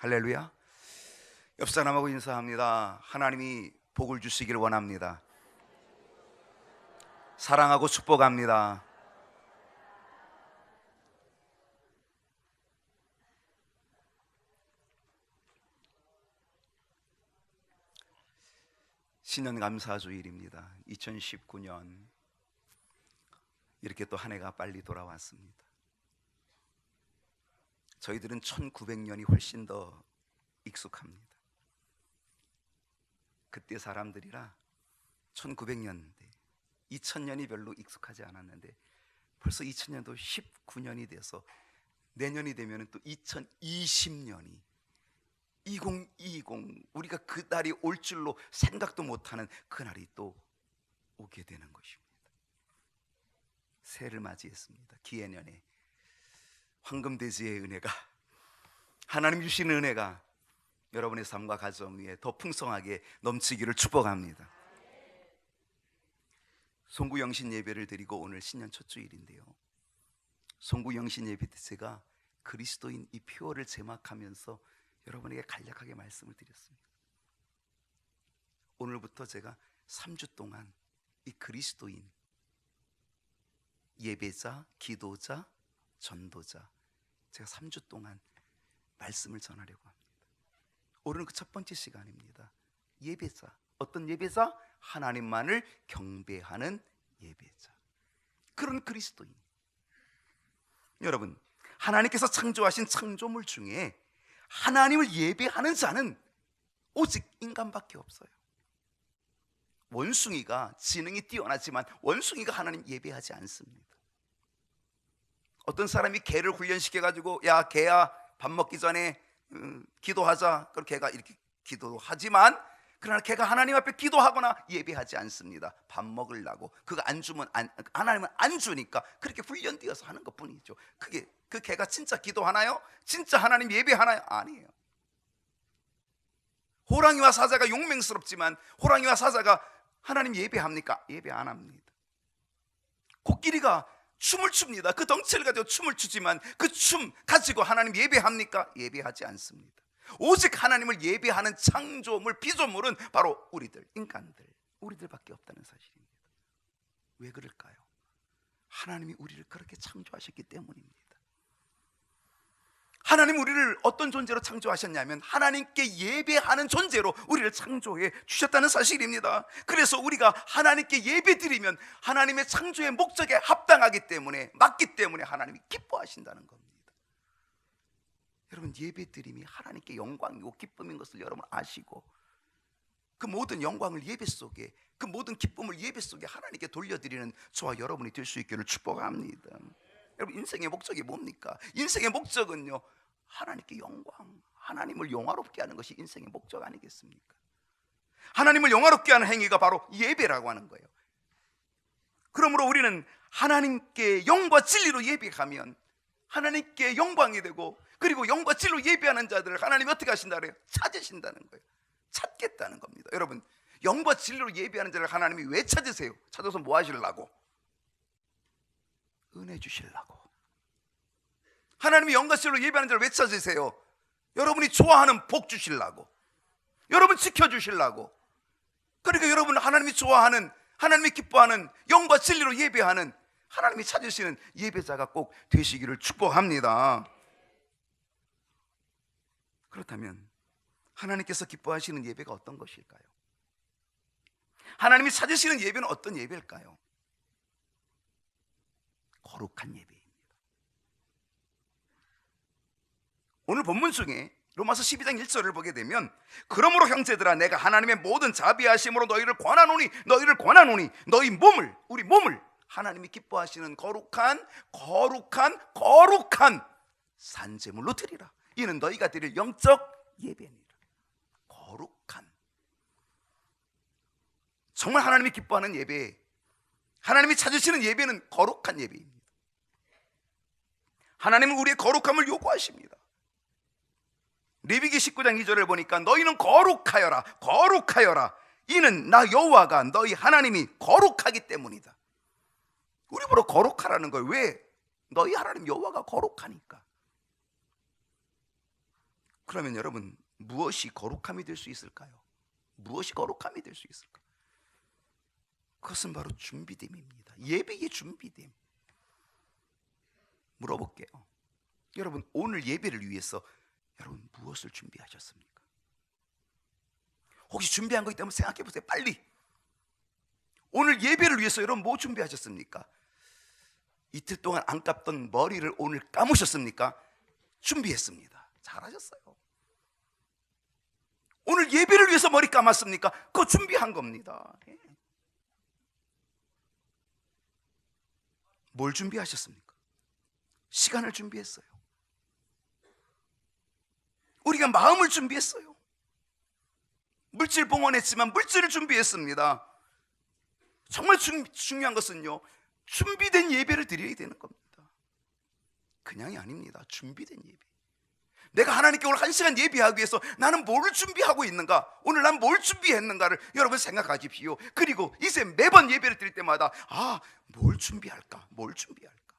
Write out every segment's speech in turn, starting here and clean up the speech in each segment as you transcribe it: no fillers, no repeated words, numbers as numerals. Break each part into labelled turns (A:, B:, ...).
A: 할렐루야. 옆 사람하고 인사합니다. 하나님이 복을 주시길 원합니다. 사랑하고 축복합니다. 신년 감사주일입니다. 2019년 이렇게 또 한 해가 빨리 돌아왔습니다. 저희들은 1900년이 훨씬 더 익숙합니다. 그때 사람들이라 1900년대 2000년이 별로 익숙하지 않았는데 벌써 2000년도 19년이 돼서 내년이 되면 또 2020년이 2020 우리가 그 날이 올 줄로 생각도 못하는 그날이 또 오게 되는 것입니다. 새해를 맞이했습니다. 기해년에 황금돼지의 은혜가, 하나님 주시는 은혜가 여러분의 삶과 가정 위에 더 풍성하게 넘치기를 축복합니다. 송구영신 예배를 드리고 오늘 신년 첫 주일인데요, 송구영신 예배 때 제가 그리스도인 이 표어를 제막하면서 여러분에게 간략하게 말씀을 드렸습니다. 오늘부터 제가 3주 동안 이 그리스도인, 예배자, 기도자, 전도자, 제가 3주 동안 말씀을 전하려고 합니다. 오늘은 그 첫 번째 시간입니다. 예배자. 어떤 예배자? 하나님만을 경배하는 예배자. 그런 그리스도인. 여러분, 하나님께서 창조하신 창조물 중에 하나님을 예배하는 자는 오직 인간밖에 없어요. 원숭이가 지능이 뛰어나지만 원숭이가 하나님 예배하지 않습니다. 어떤 사람이 개를 훈련시켜가지고 야 개야 밥 먹기 전에 기도하자. 그럼 개가 이렇게 기도하지만 그러나 개가 하나님 앞에 기도하거나 예배하지 않습니다. 밥 먹으려고. 그거 안 주면 하나님은 안 주니까 그렇게 훈련되어서 하는 것뿐이죠. 그게 그 개가 진짜 기도하나요? 진짜 하나님 예배하나요? 아니에요. 호랑이와 사자가 용맹스럽지만 호랑이와 사자가 하나님 예배합니까? 예배 안 합니다. 코끼리가 춤을 춥니다. 그 덩치를 가지고 춤을 추지만 그 춤 가지고 하나님 예배합니까? 예배하지 않습니다. 오직 하나님을 예배하는 창조물, 피조물은 바로 우리들, 인간들, 우리들밖에 없다는 사실입니다. 왜 그럴까요? 하나님이 우리를 그렇게 창조하셨기 때문입니다. 하나님 우리를 어떤 존재로 창조하셨냐면 하나님께 예배하는 존재로 우리를 창조해 주셨다는 사실입니다. 그래서 우리가 하나님께 예배드리면 하나님의 창조의 목적에 합당하기 때문에, 맞기 때문에 하나님이 기뻐하신다는 겁니다. 여러분, 예배드림이 하나님께 영광이고 기쁨인 것을 여러분 아시고 그 모든 영광을 예배 속에, 그 모든 기쁨을 예배 속에 하나님께 돌려드리는 저와 여러분이 될 수 있기를 축복합니다. 여러분, 인생의 목적이 뭡니까? 인생의 목적은요, 하나님께 영광, 하나님을 영화롭게 하는 것이 인생의 목적 아니겠습니까? 하나님을 영화롭게 하는 행위가 바로 예배라고 하는 거예요. 그러므로 우리는 하나님께 영과 진리로 예배하면 하나님께 영광이 되고, 그리고 영과 진리로 예배하는 자들을 하나님이 어떻게 하신다 그래요? 찾으신다는 거예요. 찾겠다는 겁니다. 여러분, 영과 진리로 예배하는 자를 하나님이 왜 찾으세요? 찾아서 뭐 하시려고? 은혜 주시려고. 하나님이 영과 진리로 예배하는 자를 왜 찾으세요? 여러분이 좋아하는 복 주시려고, 여러분 지켜주시려고. 그러니까 여러분, 하나님이 좋아하는, 하나님이 기뻐하는 영과 진리로 예배하는, 하나님이 찾으시는 예배자가 꼭 되시기를 축복합니다. 그렇다면 하나님께서 기뻐하시는 예배가 어떤 것일까요? 하나님이 찾으시는 예배는 어떤 예배일까요? 거룩한 예배입니다. 오늘 본문 중에 로마서 12장 1절을 보게 되면, 그러므로 형제들아, 내가 하나님의 모든 자비하심으로 너희를 권하노니 너희 몸을, 우리 몸을 하나님이 기뻐하시는 거룩한 산제물로 드리라. 이는 너희가 드릴 영적 예배니라. 거룩한, 정말 하나님이 기뻐하는 예배, 하나님이 찾으시는 예배는 거룩한 예배입니다. 하나님은 우리의 거룩함을 요구하십니다. 레위기 19장 2절을 보니까 너희는 거룩하여라. 이는 나 여호와가 너희 하나님이 거룩하기 때문이다. 우리 보러 거룩하라는 거예요. 왜? 너희 하나님 여호와가 거룩하니까. 그러면 여러분, 무엇이 거룩함이 될 수 있을까요? 무엇이 거룩함이 될 수 있을까? 그것은 바로 준비됨입니다. 예배의 준비됨. 물어볼게요. 여러분, 오늘 예배를 위해서 여러분 무엇을 준비하셨습니까? 혹시 준비한 거 있다면 생각해 보세요. 빨리. 오늘 예배를 위해서 여러분 뭐 준비하셨습니까? 이틀 동안 안 감던 머리를 오늘 감으셨습니까? 준비했습니다. 잘하셨어요. 오늘 예배를 위해서 머리 감았습니까? 그거 준비한 겁니다. 뭘 준비하셨습니까? 시간을 준비했어요. 우리가 마음을 준비했어요. 물질 봉헌했지만 물질을 준비했습니다. 정말 중요한 것은요, 준비된 예배를 드려야 되는 겁니다. 그냥이 아닙니다. 준비된 예배. 내가 하나님께 오늘 1시간 예배하기 위해서 나는 뭘 준비하고 있는가, 오늘 난 뭘 준비했는가를 여러분 생각하십시오. 그리고 이제 매번 예배를 드릴 때마다 뭘 준비할까, 뭘 준비할까.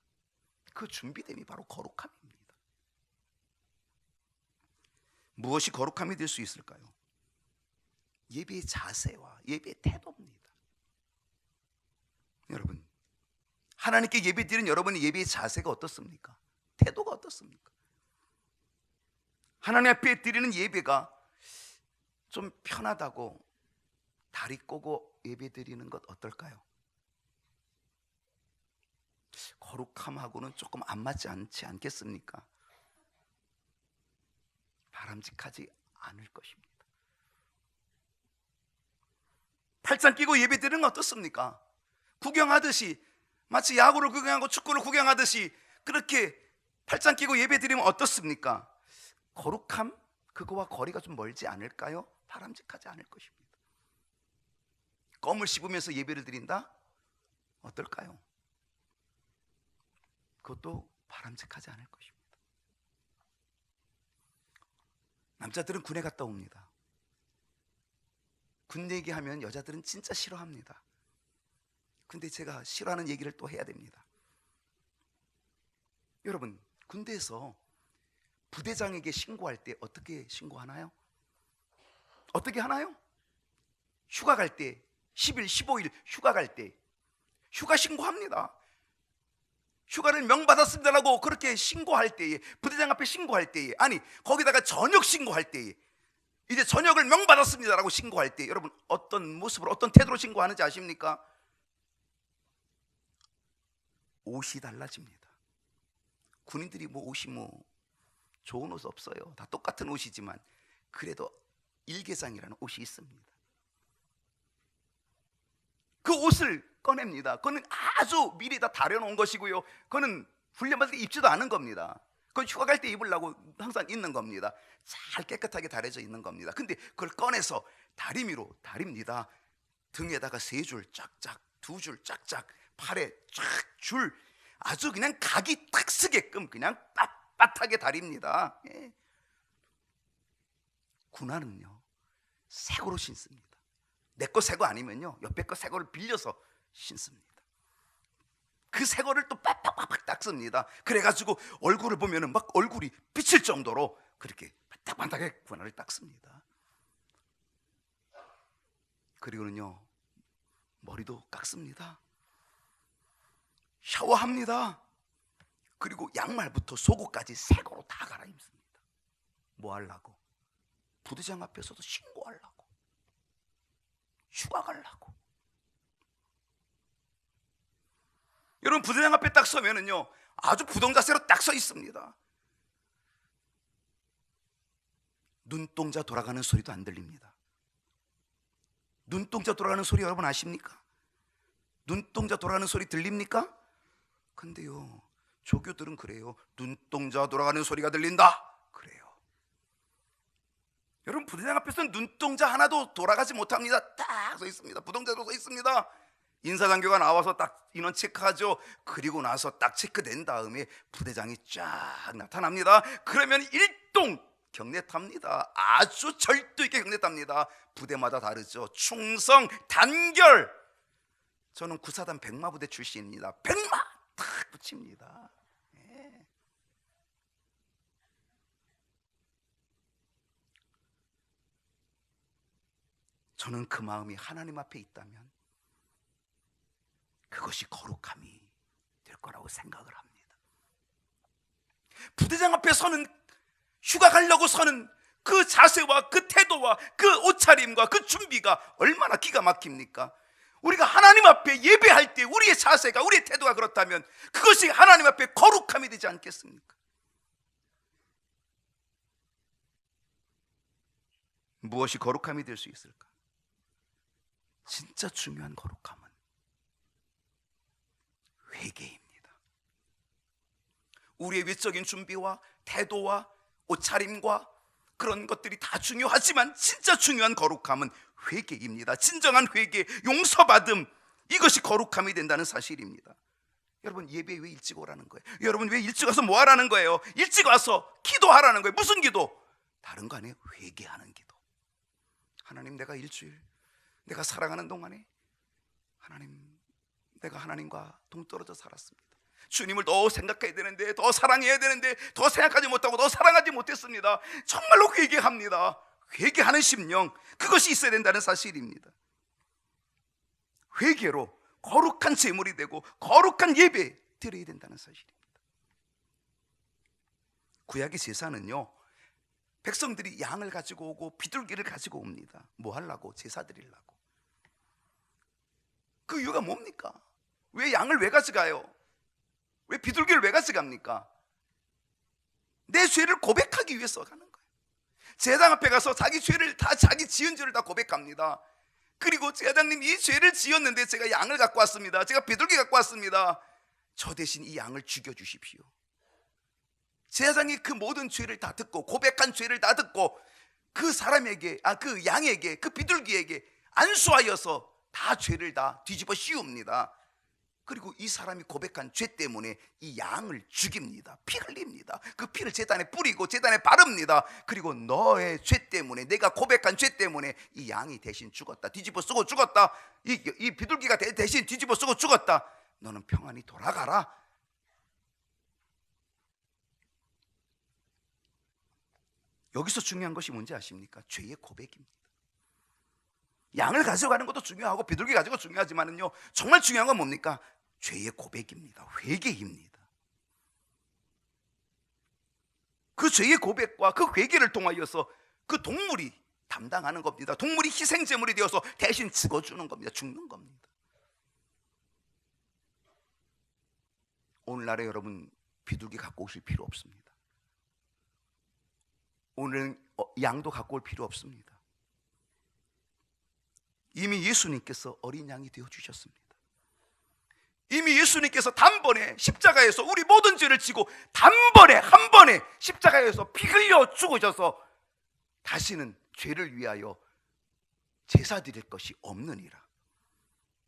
A: 그 준비됨이 바로 거룩함입니다. 무엇이 거룩함이 될 수 있을까요? 예배의 자세와 예배의 태도입니다. 여러분, 하나님께 예배 드리는 여러분의 예배의 자세가 어떻습니까? 태도가 어떻습니까? 하나님 앞에 드리는 예배가 좀 편하다고 다리 꼬고 예배 드리는 것 어떨까요? 거룩함하고는 조금 안 맞지 않지 않겠습니까? 바람직하지 않을 것입니다. 팔짱 끼고 예배 드리는 건 어떻습니까? 구경하듯이, 마치 야구를 구경하고 축구를 구경하듯이 그렇게 팔짱 끼고 예배 드리면 어떻습니까? 거룩함? 그거와 거리가 좀 멀지 않을까요? 바람직하지 않을 것입니다. 껌을 씹으면서 예배를 드린다? 어떨까요? 그것도 바람직하지 않을 것입니다. 남자들은 군에 갔다 옵니다. 군 얘기하면 여자들은 진짜 싫어합니다. 근데 제가 싫어하는 얘기를 또 해야 됩니다. 여러분, 군대에서 부대장에게 신고할 때 어떻게 신고하나요? 어떻게 하나요? 휴가 갈 때, 10일, 15일 휴가 갈 때 휴가 신고합니다. 휴가를 명받았습니다라고 그렇게 신고할 때에, 부대장 앞에 신고할 때에, 아니 거기다가 저녁 신고할 때에, 이제 저녁을 명받았습니다라고 신고할 때 여러분 어떤 모습으로, 어떤 태도로 신고하는지 아십니까? 옷이 달라집니다. 군인들이 옷이 좋은 옷 없어요. 다 똑같은 옷이지만 그래도 일개장이라는 옷이 있습니다. 그 옷을 꺼냅니다. 그거는 아주 미리 다 다려놓은 것이고요, 그거는 훈련받을 때 입지도 않은 겁니다. 그건 휴가 갈 때 입으려고 항상 있는 겁니다. 잘 깨끗하게 다려져 있는 겁니다. 근데 그걸 꺼내서 다리미로 다립니다. 등에다가 3줄 쫙쫙, 2줄 쫙쫙, 팔에 쫙 줄, 아주 그냥 각이 딱 쓰게끔 그냥 빳빳하게 다립니다. 군화는요 새거로 신습니다. 내 거 새거 아니면요 옆에 거 새거를 빌려서 신습니다. 그 새거를 또 빡빡빡 닦습니다. 그래가지고 얼굴을 보면은 막 얼굴이 비칠 정도로 그렇게 반딱반딱하게 군화를 닦습니다. 그리고는요 머리도 깎습니다. 샤워합니다. 그리고 양말부터 속옷까지 새거로 다 갈아입습니다. 뭐 하려고? 부대장 앞에서도 신고하려고, 휴가 가려고. 여러분, 부대장 앞에 딱 서면은요 아주 부동자세로 딱 서 있습니다. 눈동자 돌아가는 소리도 안 들립니다. 눈동자 돌아가는 소리 여러분 아십니까? 눈동자 돌아가는 소리 들립니까? 근데요 조교들은 그래요. 눈동자 돌아가는 소리가 들린다 그래요. 여러분, 부대장 앞에서는 눈동자 하나도 돌아가지 못합니다. 딱 서 있습니다. 부동자로 서 있습니다. 인사장교가 나와서 딱 인원 체크하죠. 그리고 나서 딱 체크된 다음에 부대장이 쫙 나타납니다. 그러면 일동 경례 탑니다. 아주 절도 있게 경례 탑니다. 부대마다 다르죠. 충성, 단결. 저는 구사단 백마부대 출신입니다. 백마 탁 붙입니다. 저는 그 마음이 하나님 앞에 있다면 그것이 거룩함이 될 거라고 생각을 합니다. 부대장 앞에 서는, 휴가 가려고 서는 그 자세와 그 태도와 그 옷차림과 그 준비가 얼마나 기가 막힙니까? 우리가 하나님 앞에 예배할 때 우리의 자세가, 우리의 태도가 그렇다면 그것이 하나님 앞에 거룩함이 되지 않겠습니까? 무엇이 거룩함이 될 수 있을까? 진짜 중요한 거룩함은 회개입니다. 우리의 외적인 준비와 태도와 옷차림과 그런 것들이 다 중요하지만 진짜 중요한 거룩함은 회개입니다. 진정한 회개, 용서받음, 이것이 거룩함이 된다는 사실입니다. 여러분, 예배 왜 일찍 오라는 거예요? 여러분, 왜 일찍 와서 뭐 하라는 거예요? 일찍 와서 기도하라는 거예요. 무슨 기도? 다른 거 아니에요. 회개하는 기도. 하나님, 내가 일주일 내가 살아가는 동안에 하나님, 내가 하나님과 동떨어져 살았습니다. 주님을 더 생각해야 되는데, 더 사랑해야 되는데 더 생각하지 못하고 더 사랑하지 못했습니다. 정말로 회개합니다. 회개하는 심령, 그것이 있어야 된다는 사실입니다. 회개로 거룩한 제물이 되고 거룩한 예배 드려야 된다는 사실입니다. 구약의 제사는요, 백성들이 양을 가지고 오고 비둘기를 가지고 옵니다. 뭐 하려고? 제사 드리려고. 그 이유가 뭡니까? 왜 양을 왜 가져가요? 왜 비둘기를 왜 가져갑니까? 내 죄를 고백하기 위해서 가는 거예요. 제사장 앞에 가서 자기 죄를 다, 자기 지은 죄를 다 고백합니다. 그리고 제사장님, 이 죄를 지었는데 제가 양을 갖고 왔습니다. 제가 비둘기 갖고 왔습니다. 저 대신 이 양을 죽여주십시오. 제사장이 그 모든 죄를 다 듣고, 고백한 죄를 다 듣고 그 사람에게, 그 양에게, 그 비둘기에게 안수하여서 다 죄를 다 뒤집어 씌웁니다. 그리고 이 사람이 고백한 죄 때문에 이 양을 죽입니다. 피 흘립니다. 그 피를 제단에 뿌리고 제단에 바릅니다. 그리고 너의 죄 때문에, 내가 고백한 죄 때문에 이 양이 대신 죽었다. 뒤집어 쓰고 죽었다. 이 비둘기가 대신 뒤집어 쓰고 죽었다. 너는 평안히 돌아가라. 여기서 중요한 것이 뭔지 아십니까? 죄의 고백입니다. 양을 가져가는 것도 중요하고 비둘기 가지고 중요하지만은요, 정말 중요한 건 뭡니까? 죄의 고백입니다. 회개입니다. 그 죄의 고백과 그 회개를 통하여서 그 동물이 담당하는 겁니다. 동물이 희생제물이 되어서 대신 죽어주는 겁니다. 죽는 겁니다. 오늘날에 여러분, 비둘기 갖고 오실 필요 없습니다. 오늘은 양도 갖고 올 필요 없습니다. 이미 예수님께서 어린 양이 되어주셨습니다. 이미 예수님께서 단번에 십자가에서 우리 모든 죄를 지고 단번에, 한 번에 십자가에서 피 흘려 죽으셔서 다시는 죄를 위하여 제사 드릴 것이 없느니라.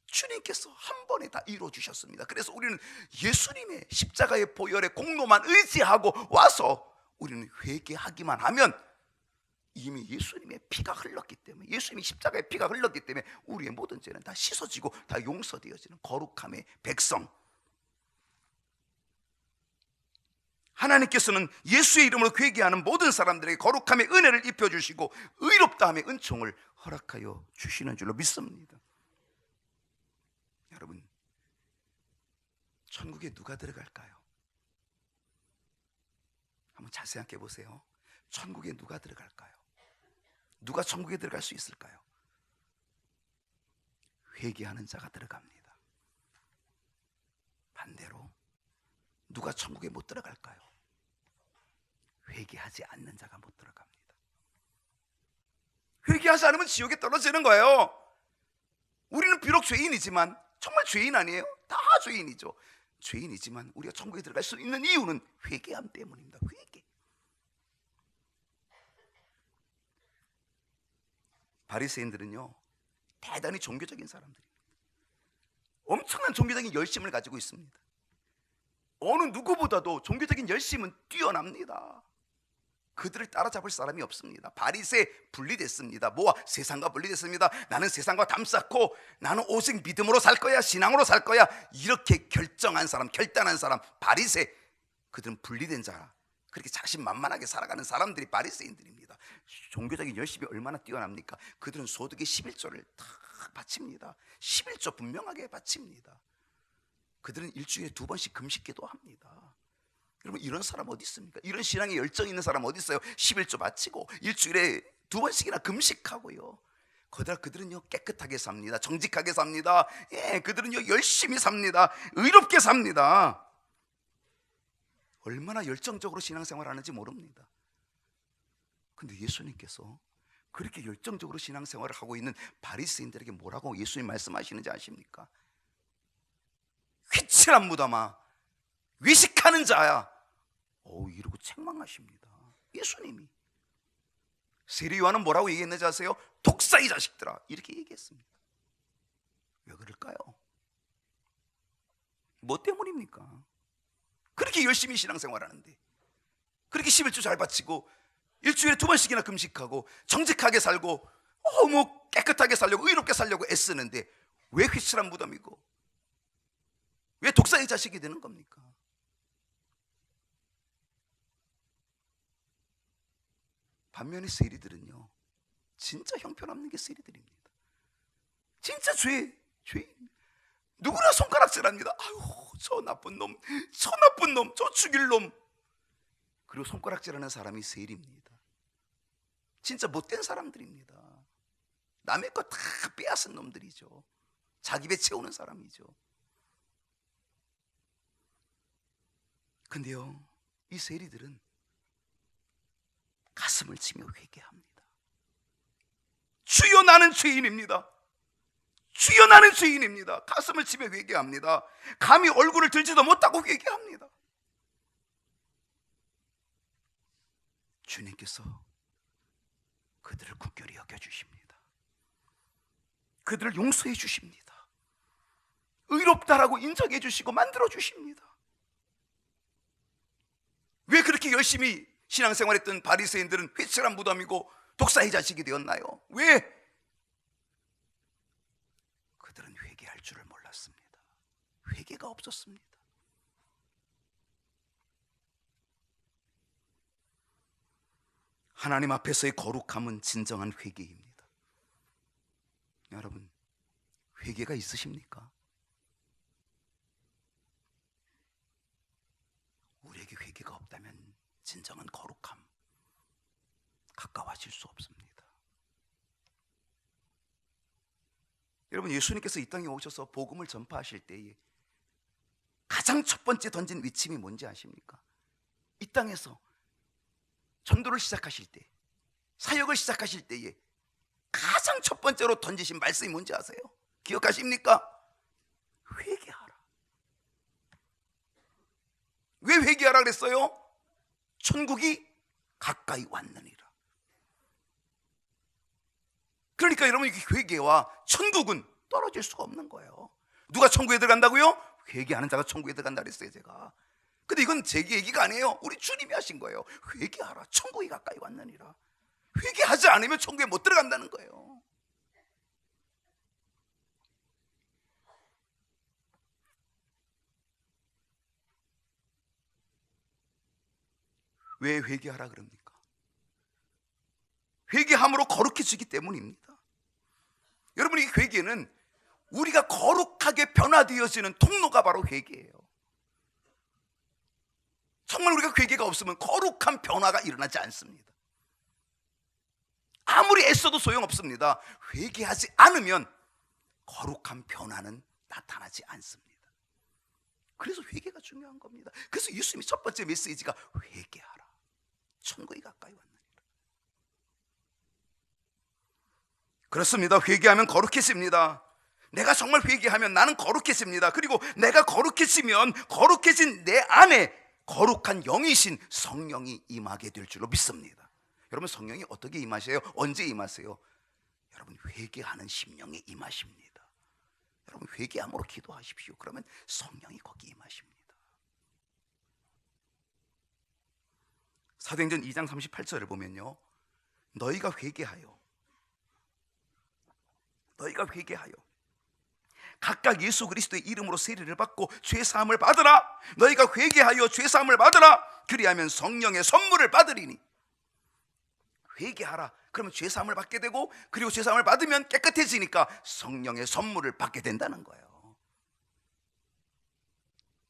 A: 주님께서 한 번에 다 이루어주셨습니다. 그래서 우리는 예수님의 십자가의 보혈의 공로만 의지하고 와서 우리는 회개하기만 하면 이미 예수님의 피가 흘렀기 때문에, 예수님이 십자가의 피가 흘렀기 때문에 우리의 모든 죄는 다 씻어지고 다 용서되어지는 거룩함의 백성. 하나님께서는 예수의 이름으로 회개하는 모든 사람들에게 거룩함의 은혜를 입혀주시고 의롭다함의 은총을 허락하여 주시는 줄로 믿습니다. 여러분, 천국에 누가 들어갈까요? 한번 잘 생각해 보세요. 천국에 누가 들어갈까요? 누가 천국에 들어갈 수 있을까요? 회개하는 자가 들어갑니다. 반대로 누가 천국에 못 들어갈까요? 회개하지 않는 자가 못 들어갑니다. 회개하지 않으면 지옥에 떨어지는 거예요. 우리는 비록 죄인이지만, 정말 죄인 아니에요? 다 죄인이죠. 죄인이지만 우리가 천국에 들어갈 수 있는 이유는 회개함 때문입니다. 회개. 바리새인들은요, 대단히 종교적인 사람들입니다. 엄청난 종교적인 열심을 가지고 있습니다. 어느 누구보다도 종교적인 열심은 뛰어납니다. 그들을 따라잡을 사람이 없습니다. 바리새 분리됐습니다. 뭐와? 세상과 분리됐습니다. 나는 세상과 담쌓고 나는 오직 믿음으로 살 거야, 신앙으로 살 거야, 이렇게 결정한 사람, 결단한 사람, 바리새. 그들은 분리된 자, 그렇게 자신만만하게 살아가는 사람들이 바리새인들입니다. 종교적인 열심이 얼마나 뛰어납니까? 그들은 소득의 11조를 다 바칩니다. 11조 분명하게 바칩니다. 그들은 일주일에 2번씩 금식 기도합니다. 여러분, 이런 사람 어디 있습니까? 이런 신앙에 열정 있는 사람 어디 있어요? 11조 바치고 일주일에 2번씩이나 금식하고요. 그들은요 깨끗하게 삽니다. 정직하게 삽니다. 예, 그들은요 열심히 삽니다. 의롭게 삽니다. 얼마나 열정적으로 신앙생활 하는지 모릅니다. 근데 예수님께서 그렇게 열정적으로 신앙생활을 하고 있는 바리새인들에게 뭐라고 예수님 말씀하시는지 아십니까? 휘칠한 무덤아, 외식하는 자야, 이러고 책망하십니다. 예수님이. 세리요한은 뭐라고 얘기했는지 아세요? 독사의 자식들아, 이렇게 얘기했습니다. 왜 그럴까요? 뭐 때문입니까? 그렇게 열심히 신앙생활하는데, 그렇게 11조 잘 바치고 일주일에 2번씩이나 금식하고 정직하게 살고 뭐 깨끗하게 살려고 의롭게 살려고 애쓰는데 왜 휘칠한 무덤이고 왜 독사의 자식이 되는 겁니까? 반면에 세리들은요 진짜 형편없는 게 세리들입니다. 진짜 죄인, 누구나 손가락질합니다. 아유, 저 나쁜 놈, 저 죽일 놈. 그리고 손가락질하는 사람이 세리입니다. 진짜 못된 사람들입니다. 남의 거 다 빼앗은 놈들이죠. 자기 배 채우는 사람이죠. 근데요, 이 세리들은 가슴을 치며 회개합니다. 주여, 나는 죄인입니다. 주여, 나는 죄인입니다. 가슴을 치며 회개합니다. 감히 얼굴을 들지도 못하고 회개합니다. 주님께서 그들을 굳건히 여겨주십니다. 그들을 용서해 주십니다. 의롭다라고 인정해 주시고 만들어 주십니다. 왜 그렇게 열심히 신앙생활했던 바리새인들은 회칠한 무덤이고 독사의 자식이 되었나요? 왜? 그들은 회개할 줄을 몰랐습니다. 회개가 없었습니다. 하나님 앞에서의 거룩함은 진정한 회개입니다. 여러분, 회개가 있으십니까? 우리에게 회개가 없다면 진정한 거룩함 가까워질 수 없습니다. 여러분, 예수님께서 이 땅에 오셔서 복음을 전파하실 때에 가장 첫 번째 던진 외침이 뭔지 아십니까? 이 땅에서 전도를 시작하실 때, 사역을 시작하실 때에 가장 첫 번째로 던지신 말씀이 뭔지 아세요? 기억하십니까? 회개하라. 왜 회개하라 그랬어요? 천국이 가까이 왔느니라. 그러니까 여러분, 회개와 천국은 떨어질 수가 없는 거예요. 누가 천국에 들어간다고요? 회개하는 자가 천국에 들어간다 그랬어요, 제가. 근데 이건 제 얘기가 아니에요. 우리 주님이 하신 거예요. 회개하라, 천국이 가까이 왔느니라. 회개하지 않으면 천국에 못 들어간다는 거예요. 왜 회개하라 그럽니까? 회개함으로 거룩해지기 때문입니다. 여러분, 이 회개는 우리가 거룩하게 변화되어지는 통로가 바로 회개예요. 정말 우리가 회개가 없으면 거룩한 변화가 일어나지 않습니다. 아무리 애써도 소용없습니다. 회개하지 않으면 거룩한 변화는 나타나지 않습니다. 그래서 회개가 중요한 겁니다. 그래서 예수님이 첫 번째 메시지가 회개하라, 천국이 가까이 왔느니라. 그렇습니다. 회개하면 거룩해집니다. 내가 정말 회개하면 나는 거룩해집니다. 그리고 내가 거룩해지면 거룩해진 내 안에 거룩한 영이신 성령이 임하게 될 줄로 믿습니다. 여러분, 성령이 어떻게 임하세요? 언제 임하세요? 여러분, 회개하는 심령이 임하십니다. 여러분, 회개함으로 기도하십시오. 그러면 성령이 거기 임하십니다. 사도행전 2장 38절을 보면요, 너희가 회개하여 각각 예수 그리스도의 이름으로 세례를 받고 죄 사함을 받으라. 너희가 회개하여 죄 사함을 받으라. 그리하면 성령의 선물을 받으리니. 회개하라. 그러면 죄 사함을 받게 되고, 그리고 죄 사함을 받으면 깨끗해지니까 성령의 선물을 받게 된다는 거예요.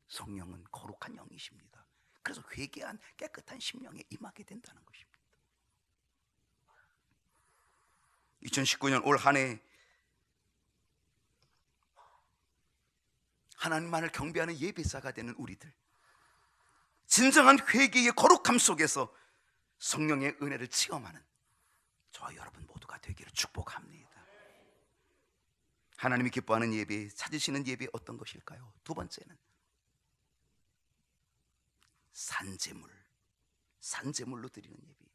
A: 성령은 거룩한 영이십니다. 그래서 회개한 깨끗한 심령에 임하게 된다는 것입니다. 2019년 올 한 해 하나님만을 경배하는 예배자가 되는 우리들, 진정한 회개의 거룩함 속에서 성령의 은혜를 체험하는 저와 여러분 모두가 되기를 축복합니다. 하나님이 기뻐하는 예배, 찾으시는 예배 어떤 것일까요? 두 번째는 산제물로 드리는 예배입니다.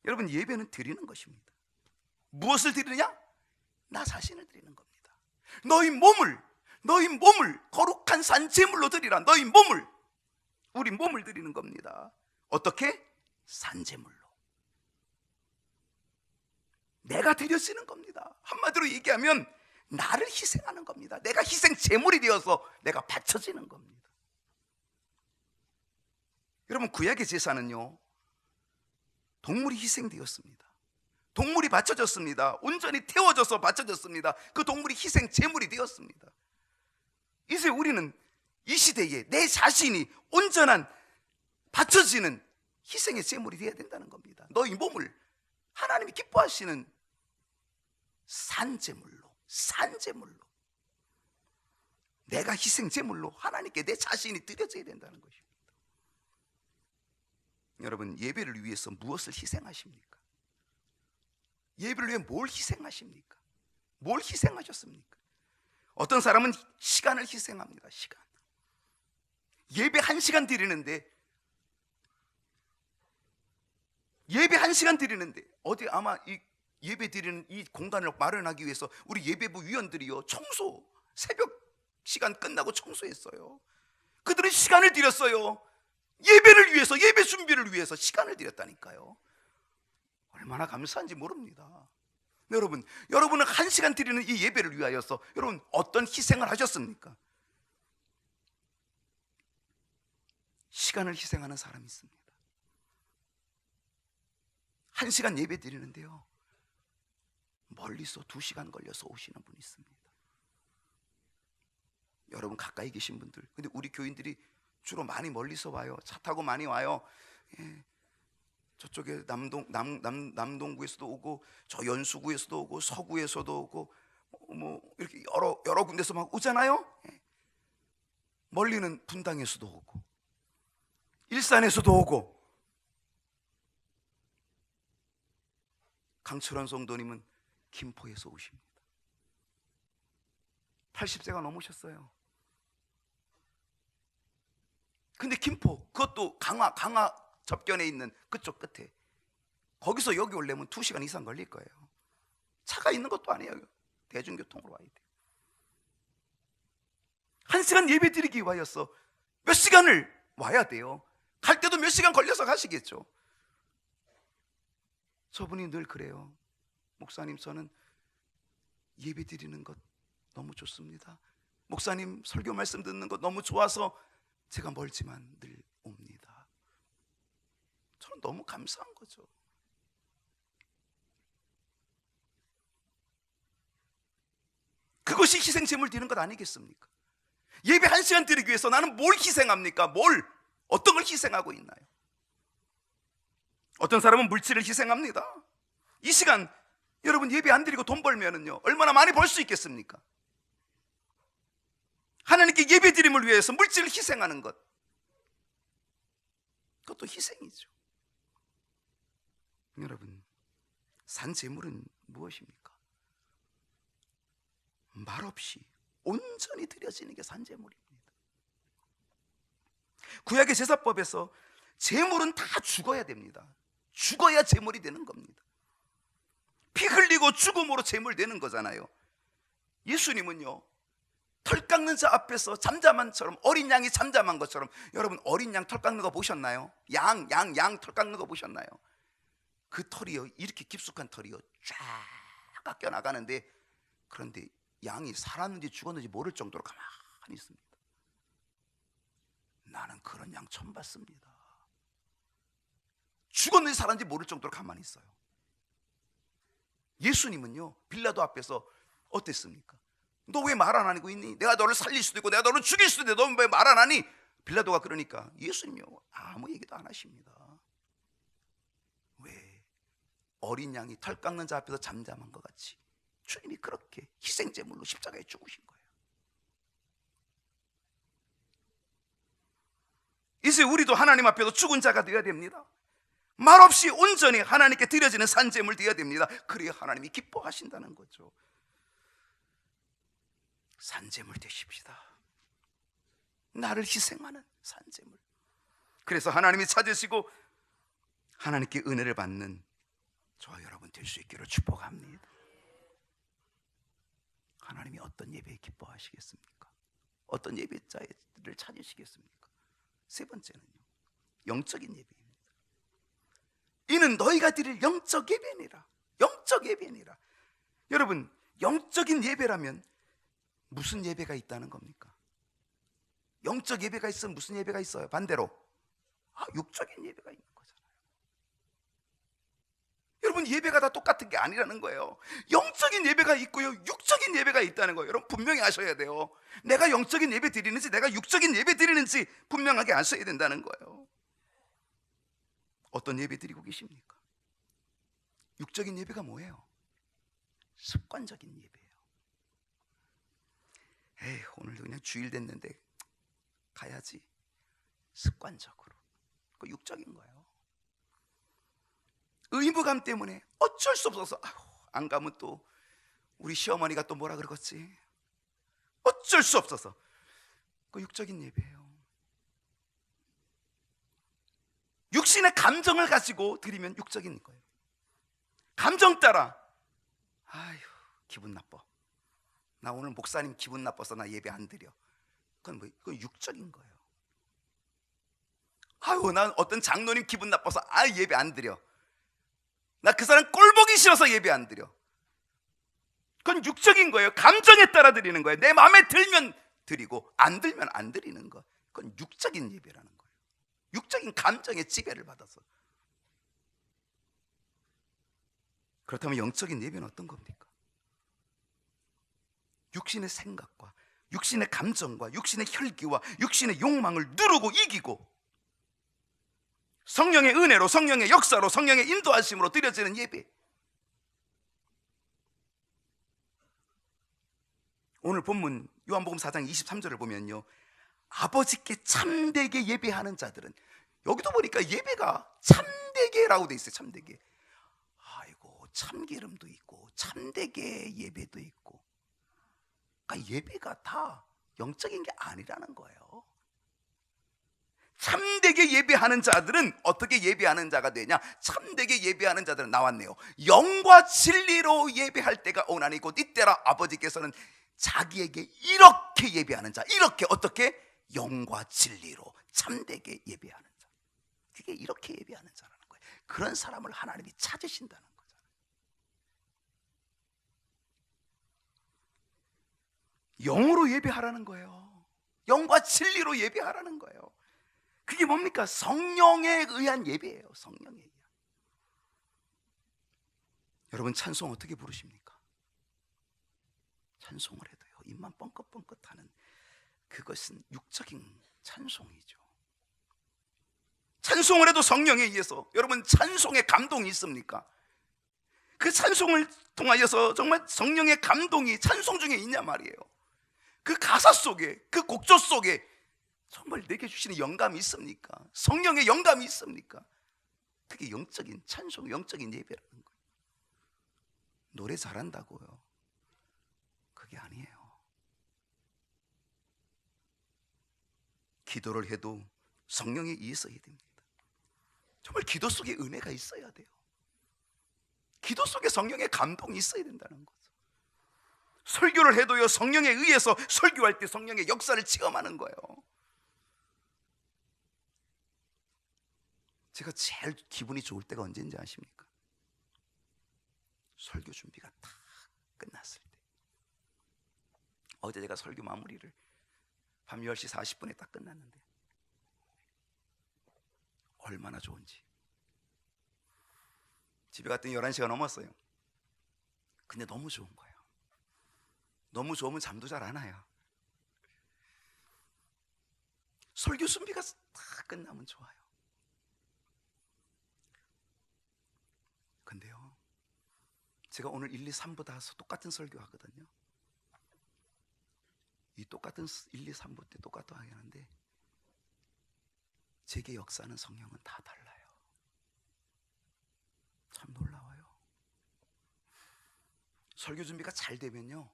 A: 여러분, 예배는 드리는 것입니다. 무엇을 드리느냐? 나 자신을 드리는 겁니다. 너희 몸을 거룩한 산제물로 드리라. 너희 몸을, 우리 몸을 드리는 겁니다. 어떻게? 산제물로. 내가 드려지는 겁니다. 한마디로 얘기하면 나를 희생하는 겁니다. 내가 희생 제물이 되어서 내가 바쳐지는 겁니다. 여러분, 구약의 제사는요, 동물이 희생되었습니다. 동물이 바쳐졌습니다. 온전히 태워져서 바쳐졌습니다. 그 동물이 희생 제물이 되었습니다. 이제 우리는 이 시대에 내 자신이 온전한 바쳐지는 희생의 제물이 되어야 된다는 겁니다. 너희 몸을 하나님이 기뻐하시는 산제물로 내가 희생 제물로 하나님께 내 자신이 드려져야 된다는 것입니다. 여러분, 예배를 위해서 무엇을 희생하십니까? 예배를 위해 뭘 희생하십니까? 뭘 희생하셨습니까? 어떤 사람은 시간을 희생합니다. 시간. 예배 1시간 드리는데 어디 아마 이 예배 드리는 이 공간을 마련하기 위해서 우리 예배부 위원들이요, 청소, 새벽 시간 끝나고 청소했어요. 그들은 시간을 들였어요. 예배를 위해서, 예배 준비를 위해서 시간을 들였다니까요. 얼마나 감사한지 모릅니다. 여러분은 1시간 드리는 이 예배를 위하여서 여러분 어떤 희생을 하셨습니까? 시간을 희생하는 사람이 있습니다. 1시간 예배 드리는데요, 멀리서 2시간 걸려서 오시는 분이 있습니다. 여러분 가까이 계신 분들, 근데 우리 교인들이 주로 많이 멀리서 와요. 차 타고 많이 와요. 저쪽에 남동구에서도 오고, 저 연수구에서도 오고, 서구에서도 오고, 뭐 이렇게 여러 군데서 막 오잖아요. 멀리는 분당에서도 오고, 일산에서도 오고, 강철원 성도님은 김포에서 오십니다. 80세가 넘으셨어요. 근데 김포, 그것도 강화 접견에 있는 그쪽 끝에, 거기서 여기 오려면 2시간 이상 걸릴 거예요. 차가 있는 것도 아니에요. 대중교통으로 와야 돼요. 1시간 예배 드리기 위하여서 몇 시간을 와야 돼요. 갈 때도 몇 시간 걸려서 가시겠죠. 저분이 늘 그래요. 목사님, 저는 예배 드리는 것 너무 좋습니다. 목사님 설교 말씀 듣는 것 너무 좋아서 제가 멀지만 늘 옵니다. 저는 너무 감사한 거죠. 그것이 희생제물 드리는 것 아니겠습니까? 예배 1시간 드리기 위해서 나는 뭘 희생합니까? 어떤 걸 희생하고 있나요? 어떤 사람은 물질을 희생합니다. 이 시간 여러분 예배 안 드리고 돈 벌면은요, 얼마나 많이 벌 수 있겠습니까? 하나님께 예배 드림을 위해서 물질을 희생하는 것, 그것도 희생이죠. 여러분, 산제물은 무엇입니까? 말없이 온전히 드려지는 게 산제물입니다. 구약의 제사법에서 제물은 다 죽어야 됩니다. 죽어야 제물이 되는 겁니다. 피 흘리고 죽음으로 제물 되는 거잖아요. 예수님은요, 털 깎는 자 앞에서 잠잠한처럼, 어린 양이 잠잠한 것처럼, 여러분 어린 양 털 깎는 거 보셨나요? 양 털 깎는 거 보셨나요? 그 털이요, 이렇게 깊숙한 털이요, 쫙 깎여 나가는데 그런데 양이 살았는지 죽었는지 모를 정도로 가만히 있습니다. 나는 그런 양 처음 봤습니다. 죽었는지 살았는지 모를 정도로 가만히 있어요. 예수님은요, 빌라도 앞에서 어땠습니까? 너 왜 말 안 하고 있니? 내가 너를 살릴 수도 있고 내가 너를 죽일 수도 있는데 너 왜 말 안 하니? 빌라도가 그러니까 예수님요 아무 얘기도 안 하십니다. 왜? 어린 양이 털 깎는 자 앞에서 잠잠한 것 같이 주님이 그렇게 희생제물로 십자가에 죽으신 거예요. 이제 우리도 하나님 앞에서 죽은 자가 되어야 됩니다. 말없이 온전히 하나님께 드려지는 산제물 되어야 됩니다. 그래야 하나님이 기뻐하신다는 거죠. 산제물 되십시다. 나를 희생하는 산제물. 그래서 하나님이 찾으시고 하나님께 은혜를 받는 저와 여러분 될 수 있기를 축복합니다. 하나님이 어떤 예배에 기뻐하시겠습니까? 어떤 예배자를 찾으시겠습니까? 세 번째는요, 영적인 예배입니다. 이는 너희가 드릴 영적 예배니라. 영적 예배니라. 여러분, 영적인 예배라면 무슨 예배가 있다는 겁니까? 영적 예배가 있으면 무슨 예배가 있어요? 반대로 육적인 예배가 있는 거잖아요. 여러분, 예배가 다 똑같은 게 아니라는 거예요. 영적인 예배가 있고요, 육적인 예배가 있다는 거예요. 여러분 분명히 아셔야 돼요. 내가 영적인 예배 드리는지 내가 육적인 예배 드리는지 분명하게 아셔야 된다는 거예요. 어떤 예배 드리고 계십니까? 육적인 예배가 뭐예요? 습관적인 예배예요. 에이, 오늘도 그냥 주일 됐는데 가야지. 습관적으로. 그 육적인 거예요. 의무감 때문에 어쩔 수 없어서 안 가면 또 우리 시어머니가 또 뭐라 그러겠지. 어쩔 수 없어서. 그 육적인 예배예요. 육신의 감정을 가지고 드리면 육적인 거예요. 감정 따라 아휴 기분 나빠. 나 오늘 목사님 기분 나빠서 나 예배 안 드려. 그건 뭐? 그건 육적인 거예요. 아유 난 어떤 장로님 기분 나빠서 예배 안 드려. 나 그 사람 꼴 보기 싫어서 예배 안 드려. 그건 육적인 거예요. 감정에 따라 드리는 거예요. 내 마음에 들면 드리고 안 들면 안 드리는 거. 그건 육적인 예배라는 거예요. 육적인 감정의 지배를 받아서. 그렇다면 영적인 예배는 어떤 겁니까? 육신의 생각과 육신의 감정과 육신의 혈기와 육신의 욕망을 누르고 이기고 성령의 은혜로, 성령의 역사로, 성령의 인도하심으로 드려지는 예배. 오늘 본문 요한복음 4장 23절을 보면요, 아버지께 참되게 예배하는 자들은, 여기도 보니까 예배가 참되게라고 돼 있어요. 참되게. 아이고, 참기름도 있고 참되게 예배도 있고. 그러니까 예배가 다 영적인 게 아니라는 거예요. 참되게 예배하는 자들은 어떻게 예배하는 자가 되냐? 참되게 예배하는 자들은 나왔네요. 영과 진리로 예배할 때가 오나니 곧 이때라 아버지께서는 자기에게 이렇게 예배하는 자, 이렇게 어떻게? 영과 진리로 참되게 예배하는 자. 그게 이렇게 예배하는 자라는 거예요. 그런 사람을 하나님이 찾으신다는 거잖아요. 영으로 예배하라는 거예요. 영과 진리로 예배하라는 거예요. 그게 뭡니까? 성령에 의한 예배예요. 성령에 의한. 여러분 찬송 어떻게 부르십니까? 찬송을 해도요, 입만 뻥긋뻥긋하는 그것은 육적인 찬송이죠. 찬송을 해도 성령에 의해서. 여러분 찬송의 감동이 있습니까? 그 찬송을 통하여서 정말 성령의 감동이 찬송 중에 있냐 말이에요. 그 가사 속에, 그 곡조 속에 정말 내게 주시는 영감이 있습니까? 성령의 영감이 있습니까? 그게 영적인 찬송, 영적인 예배라는 거예요. 노래 잘한다고요, 그게 아니에요. 기도를 해도 성령에 의해서 해야 됩니다. 정말 기도 속에 은혜가 있어야 돼요. 기도 속에 성령의 감동이 있어야 된다는 거죠. 설교를 해도요, 성령에 의해서 설교할 때 성령의 역사를 체험하는 거예요. 제가 제일 기분이 좋을 때가 언제인지 아십니까? 설교 준비가 다 끝났을 때. 어제 제가 설교 마무리를 밤 10시 40분에 딱 끝났는데 얼마나 좋은지. 집에 갔더니 11시가 넘었어요. 근데 너무 좋은 거예요. 너무 좋으면 잠도 잘 안 와요. 설교 준비가 다 끝나면 좋아요. 근데요, 제가 오늘 1, 2, 3부 다 똑같은 설교 하거든요. 이 똑같은 1, 2, 3부 때 똑같아 하는데 제게 역사하는 성령은 다 달라요. 참 놀라워요. 설교 준비가 잘 되면요,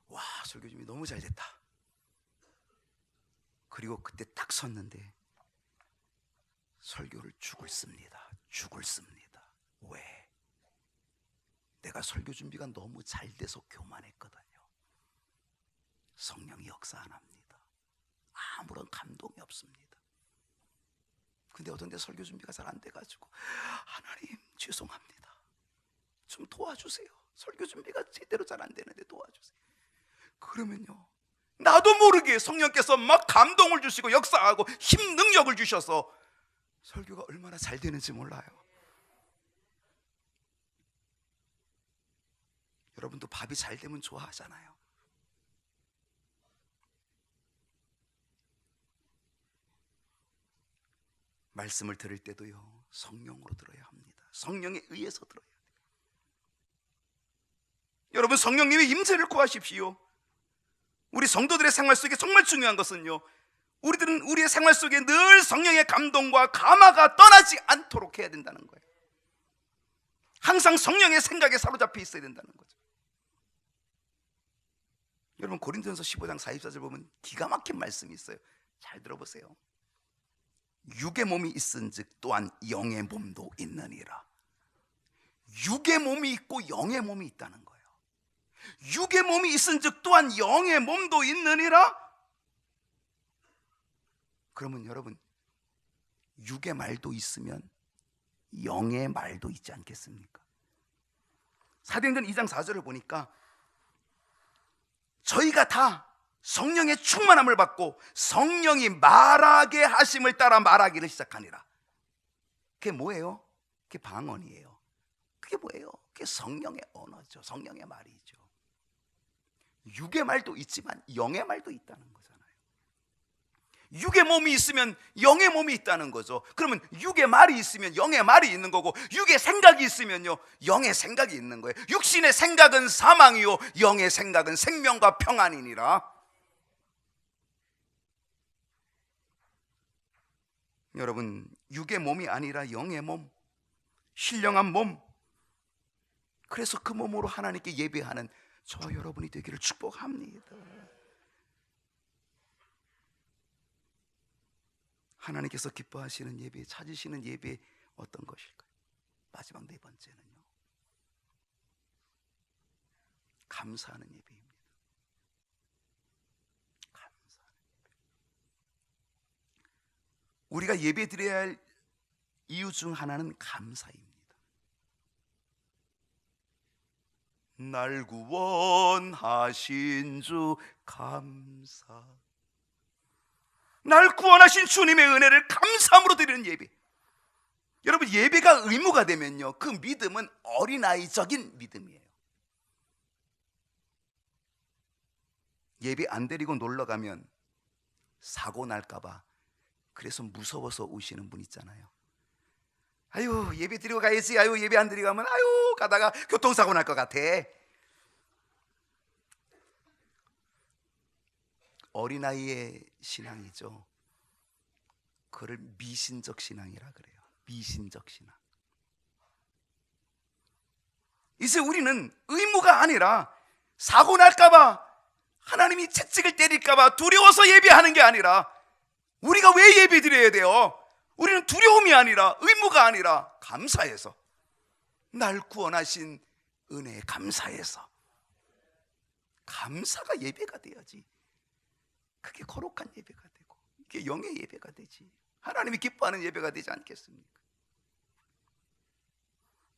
A: 와, 설교 준비 너무 잘 됐다. 그리고 그때 딱 섰는데 설교를 죽을 씁니다. 왜? 내가 설교 준비가 너무 잘 돼서 교만했거든요. 성령이 역사 안 합니다. 아무런 감동이 없습니다. 근데 어떤 데 설교 준비가 잘 안 돼가지고 하나님 죄송합니다, 좀 도와주세요. 설교 준비가 제대로 잘 안 되는데 도와주세요. 그러면요, 나도 모르게 성령께서 막 감동을 주시고 역사하고 힘 능력을 주셔서 설교가 얼마나 잘 되는지 몰라요. 여러분도 밥이 잘 되면 좋아하잖아요. 말씀을 들을 때도요, 성령으로 들어야 합니다. 성령에 의해서 들어야 돼요. 여러분, 성령님의 임재를 구하십시오. 우리 성도들의 생활 속에 정말 중요한 것은요, 우리들은 우리의 생활 속에 늘 성령의 감동과 감화가 떠나지 않도록 해야 된다는 거예요. 항상 성령의 생각에 사로잡혀 있어야 된다는 거죠. 여러분, 고린도전서 15장 44절 보면 기가 막힌 말씀이 있어요. 잘 들어보세요. 육의 몸이 있은즉 또한 영의 몸도 있느니라. 육의 몸이 있고 영의 몸이 있다는 거예요. 육의 몸이 있은즉 또한 영의 몸도 있느니라. 그러면 여러분, 육의 말도 있으면 영의 말도 있지 않겠습니까? 사도행전 2장 4절을 보니까 저희가 다 성령의 충만함을 받고 성령이 말하게 하심을 따라 말하기를 시작하니라. 그게 뭐예요? 그게 방언이에요. 그게 뭐예요? 그게 성령의 언어죠. 성령의 말이죠. 육의 말도 있지만 영의 말도 있다는 거잖아요. 육의 몸이 있으면 영의 몸이 있다는 거죠. 그러면 육의 말이 있으면 영의 말이 있는 거고, 육의 생각이 있으면요, 영의 생각이 있는 거예요. 육신의 생각은 사망이요 영의 생각은 생명과 평안이니라. 여러분, 육의 몸이 아니라 영의 몸, 신령한 몸, 그래서 그 몸으로 하나님께 예배하는 저와 여러분이 되기를 축복합니다. 하나님께서 기뻐하시는 예배, 찾으시는 예배 어떤 것일까요? 마지막 네 번째는요, 감사하는 예배입니다. 감사하는 예배. 우리가 예배 드려야 할 이유 중 하나는 감사입니다. 날 구원하신 주 감사. 날 구원하신 주님의 은혜를 감사함으로 드리는 예배. 여러분, 예배가 의무가 되면요, 그 믿음은 어린아이적인 믿음이에요. 예배 안 드리고 놀러 가면 사고 날까봐 그래서 무서워서 오시는 분 있잖아요. 아유, 예배 드리고 가야지. 아유, 예배 안 드리고 가면 아유, 가다가 교통사고 날 것 같아. 어린아이의 신앙이죠. 그걸 미신적 신앙이라 그래요. 미신적 신앙. 이제 우리는 의무가 아니라 사고 날까봐, 하나님이 채찍을 때릴까봐 두려워서 예배하는 게 아니라, 우리가 왜 예배 드려야 돼요? 우리는 두려움이 아니라, 의무가 아니라 감사해서, 날 구원하신 은혜에 감사해서. 감사가 예배가 돼야지. 그게 거룩한 예배가 되고, 그게 영의 예배가 되지. 하나님이 기뻐하는 예배가 되지 않겠습니까?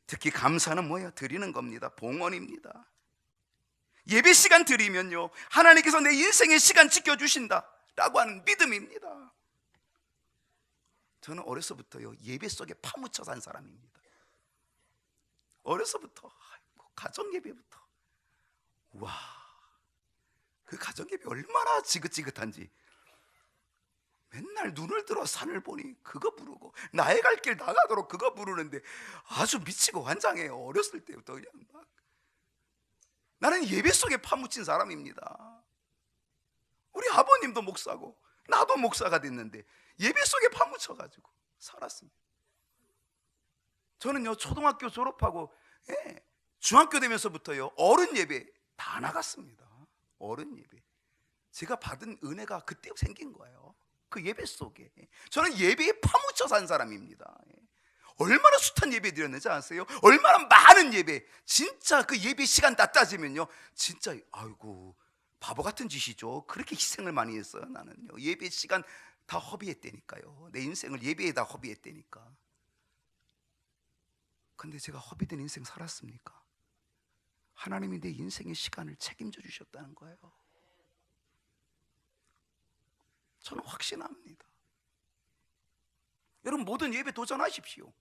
A: 특히 감사는 뭐예요? 드리는 겁니다. 봉헌입니다. 예배 시간 드리면요, 하나님께서 내 인생의 시간 지켜주신다 라고 하는 믿음입니다. 저는 어려서부터요, 예배 속에 파묻혀 산 사람입니다. 어려서부터 가정 예배부터, 와, 그 가정 예배 얼마나 지긋지긋한지. 맨날 눈을 들어 산을 보니 그거 부르고, 나의 갈 길 나가도록 그거 부르는데 아주 미치고 환장해요. 어렸을 때부터 그냥 막. 나는 예배 속에 파묻힌 사람입니다. 우리 아버님도 목사고 나도 목사가 됐는데 예배 속에 파묻혀가지고 살았습니다. 저는요, 초등학교 졸업하고 중학교 되면서부터요, 어른 예배 다 나갔습니다. 어른 예배. 제가 받은 은혜가 그때 생긴 거예요. 그 예배 속에. 저는 예배에 파묻혀 산 사람입니다. 얼마나 숱한 예배 드렸는지 아세요? 얼마나 많은 예배. 진짜 그 예배 시간 다 따지면요, 진짜 아이고 바보 같은 짓이죠. 그렇게 희생을 많이 했어요. 나는요, 예배 시간 다 허비했다니까요. 내 인생을 예배에다 허비했다니까. 근데 제가 허비된 인생 살았습니까? 하나님이 내 인생의 시간을 책임져 주셨다는 거예요. 저는 확신합니다. 여러분, 모든 예배 도전하십시오.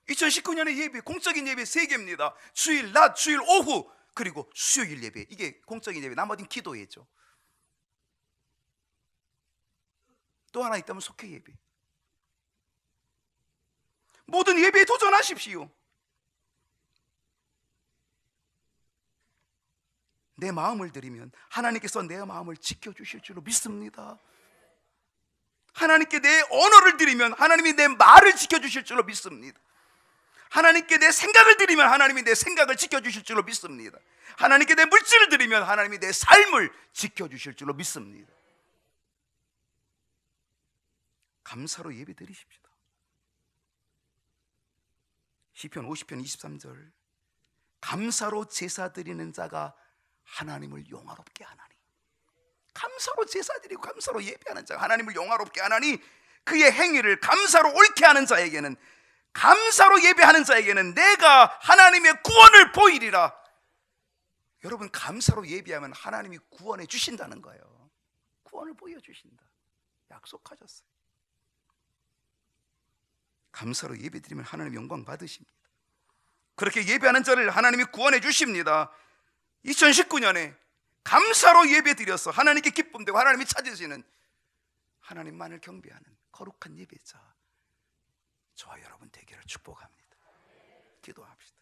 A: 2019년의 예배, 공적인 예배 3개입니다. 주일 낮, 주일 오후, 그리고 수요일 예배. 이게 공적인 예배, 나머지는 기도회죠. 또 하나 있다면 속회 예배. 모든 예배에 도전하십시오. 내 마음을 드리면 하나님께서 내 마음을 지켜주실 줄로 믿습니다. 하나님께 내 언어를 드리면 하나님이 내 말을 지켜주실 줄로 믿습니다. 하나님께 내 생각을 드리면 하나님이 내 생각을 지켜주실 줄로 믿습니다. 하나님께 내 물질을 드리면 하나님이 내 삶을 지켜주실 줄로 믿습니다. 감사로 예배 드리십시다. 시편 50편 23절, 감사로 제사 드리는 자가 하나님을 영화롭게 하나니. 감사로 제사 드리고 감사로 예배하는 자가 하나님을 영화롭게 하나니, 그의 행위를 감사로 옳게 하는 자에게는, 감사로 예배하는 자에게는 내가 하나님의 구원을 보이리라. 여러분, 감사로 예배하면 하나님이 구원해 주신다는 거예요. 구원을 보여주신다, 약속하셨어요. 감사로 예배 드리면 하나님 영광 받으십니다. 그렇게 예배하는 자를 하나님이 구원해 주십니다. 2019년에 감사로 예배 드려서 하나님께 기쁨되고 하나님이 찾으시는, 하나님만을 경배하는 거룩한 예배자 저와 여러분 되기를 축복합니다. 기도합시다.